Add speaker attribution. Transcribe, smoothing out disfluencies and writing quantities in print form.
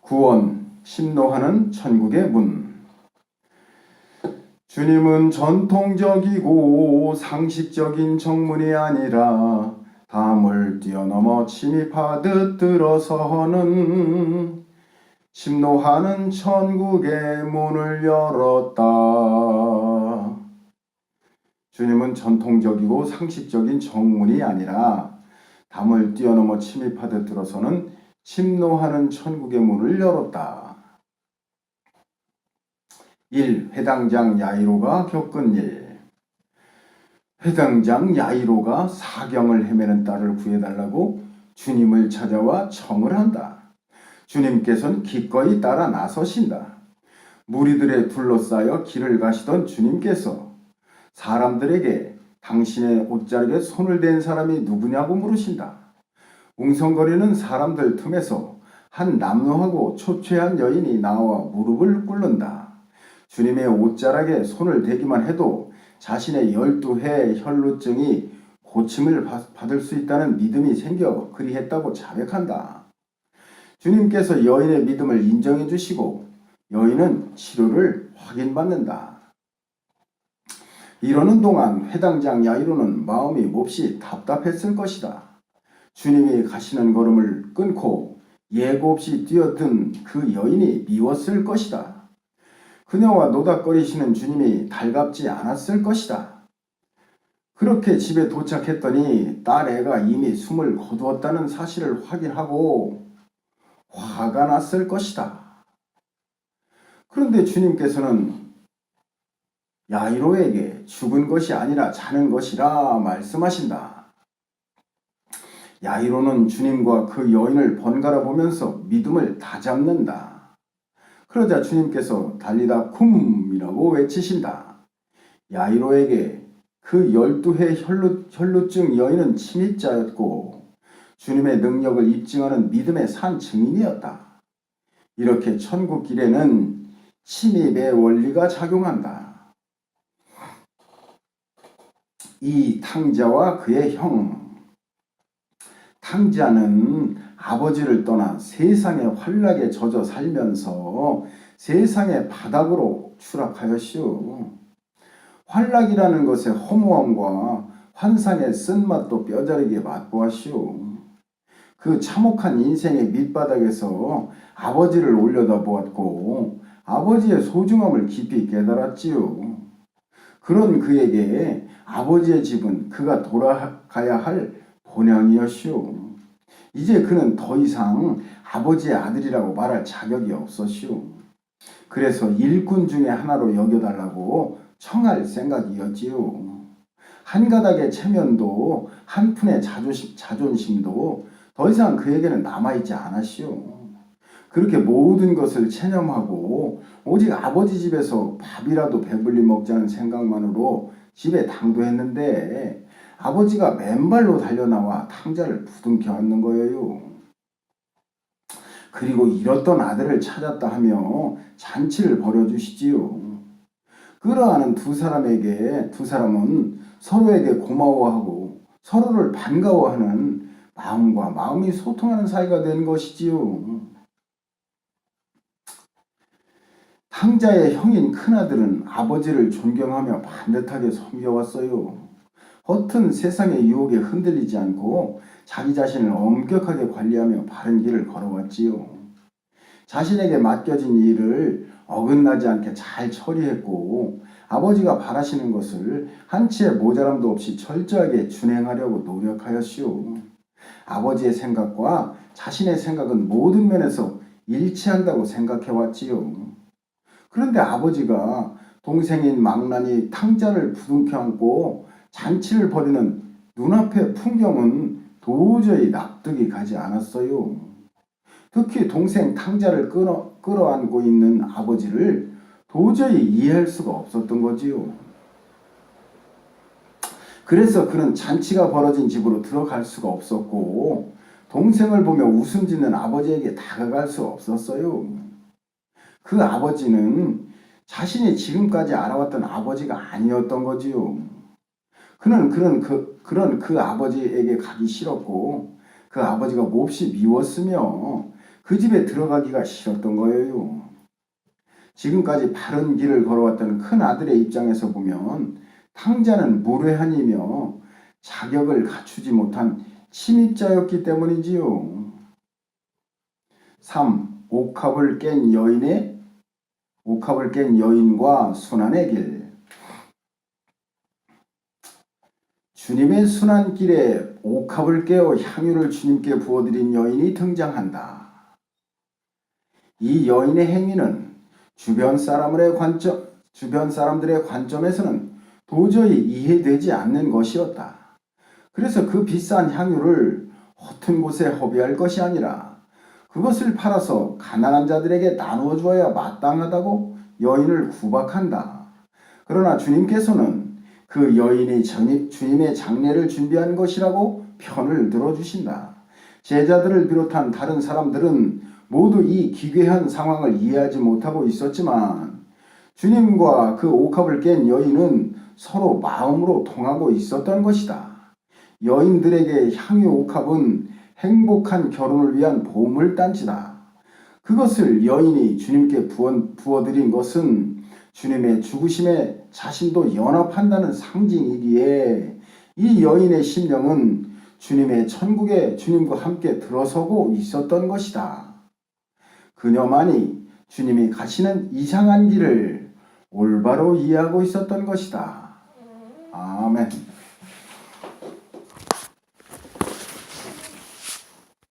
Speaker 1: 구원, 심노하는 천국의 문. 주님은 전통적이고 상식적인 정문이 아니라 담을 뛰어넘어 침입하듯 들어서는 심노하는 천국의 문을 열었다. 주님은 전통적이고 상식적인 정문이 아니라 담을 뛰어넘어 침입하듯 들어서는 심노하는 천국의 문을 열었다. 1. 회당장 야이로가 겪은 일. 회당장 야이로가 사경을 헤매는 딸을 구해달라고 주님을 찾아와 청을 한다. 주님께서는 기꺼이 따라 나서신다. 무리들에 둘러싸여 길을 가시던 주님께서 사람들에게 당신의 옷자락에 손을 댄 사람이 누구냐고 물으신다. 웅성거리는 사람들 틈에서 한 남루하고 초췌한 여인이 나와 무릎을 꿇는다. 주님의 옷자락에 손을 대기만 해도 자신의 12해 혈루증이 고침을 받을 수 있다는 믿음이 생겨 그리했다고 자백한다. 주님께서 여인의 믿음을 인정해 주시고 여인은 치료를 확인받는다. 이러는 동안 회당장 야이로는 마음이 몹시 답답했을 것이다. 주님이 가시는 걸음을 끊고 예고 없이 뛰어든 그 여인이 미웠을 것이다. 그녀와 노닥거리시는 주님이 달갑지 않았을 것이다. 그렇게 집에 도착했더니 딸 애가 이미 숨을 거두었다는 사실을 확인하고 화가 났을 것이다. 그런데 주님께서는 야이로에게 죽은 것이 아니라 자는 것이라 말씀하신다. 야이로는 주님과 그 여인을 번갈아 보면서 믿음을 다잡는다. 그러자 주님께서 달리다 쿰이라고 외치신다. 야이로에게 그 12해 혈루증 여인은 침입자였고 주님의 능력을 입증하는 믿음의 산 증인이었다. 이렇게 천국 길에는 침입의 원리가 작용한다. 이 탕자와 그의 형. 탕자는 아버지를 떠나 세상의 환락에 젖어 살면서 세상의 바닥으로 추락하였시오. 환락이라는 것의 허무함과 환상의 쓴맛도 뼈저리게 맛보았시오. 그 참혹한 인생의 밑바닥에서 아버지를 올려다 보았고 아버지의 소중함을 깊이 깨달았지요. 그런 그에게 아버지의 집은 그가 돌아가야 할 본향이었시오. 이제 그는 더 이상 아버지의 아들이라고 말할 자격이 없었시오. 그래서 일꾼 중에 하나로 여겨달라고 청할 생각이었지요. 한 가닥의 체면도 한 푼의 자존심도 더 이상 그에게는 남아있지 않았시오. 그렇게 모든 것을 체념하고 오직 아버지 집에서 밥이라도 배불리 먹자는 생각만으로 집에 당도했는데 아버지가 맨발로 달려나와 탕자를 부둥켜 안는 거예요. 그리고 잃었던 아들을 찾았다 하며 잔치를 벌여주시지요. 끌어안은 두 사람은 서로에게 고마워하고 서로를 반가워하는 마음과 마음이 소통하는 사이가 된 것이지요. 탕자의 형인 큰아들은 아버지를 존경하며 반듯하게 섬겨왔어요. 허튼 세상의 유혹에 흔들리지 않고 자기 자신을 엄격하게 관리하며 바른 길을 걸어왔지요. 자신에게 맡겨진 일을 어긋나지 않게 잘 처리했고 아버지가 바라시는 것을 한치의 모자람도 없이 철저하게 준행하려고 노력하였시오. 아버지의 생각과 자신의 생각은 모든 면에서 일치한다고 생각해왔지요. 그런데 아버지가 동생인 망나니 탕자를 부둥켜 안고 잔치를 벌이는 눈앞의 풍경은 도저히 납득이 가지 않았어요. 특히 동생 탕자를 끌어안고 있는 아버지를 도저히 이해할 수가 없었던 거지요. 그래서 그는 잔치가 벌어진 집으로 들어갈 수가 없었고 동생을 보며 웃음 짓는 아버지에게 다가갈 수 없었어요. 그 아버지는 자신이 지금까지 알아왔던 아버지가 아니었던 거지요. 그는 그런 그 아버지에게 가기 싫었고 그 아버지가 몹시 미웠으며 그 집에 들어가기가 싫었던 거예요. 지금까지 바른 길을 걸어왔던 큰 아들의 입장에서 보면 탕자는 무례한이며 자격을 갖추지 못한 침입자였기 때문이지요. 3. 옥합을 깬 여인과 순환의 길. 주님의 순환길에 옥합을 깨어 향유를 주님께 부어드린 여인이 등장한다. 이 여인의 행위는 주변 사람들의 관점에서는 도저히 이해되지 않는 것이었다. 그래서 그 비싼 향유를 허튼 곳에 허비할 것이 아니라 그것을 팔아서 가난한 자들에게 나누어 주어야 마땅하다고 여인을 구박한다. 그러나 주님께서는 그 여인이 주님의 장례를 준비한 것이라고 편을 들어주신다. 제자들을 비롯한 다른 사람들은 모두 이 기괴한 상황을 이해하지 못하고 있었지만 주님과 그 옥합을 깬 여인은 서로 마음으로 통하고 있었던 것이다. 여인들에게 향유 옥합은 행복한 결혼을 위한 보물단지다. 그것을 여인이 주님께 부어드린 것은 주님의 죽으심에 자신도 연합한다는 상징이기에 이 여인의 심령은 주님의 천국에 주님과 함께 들어서고 있었던 것이다. 그녀만이 주님이 가시는 이상한 길을 올바로 이해하고 있었던 것이다. 아멘.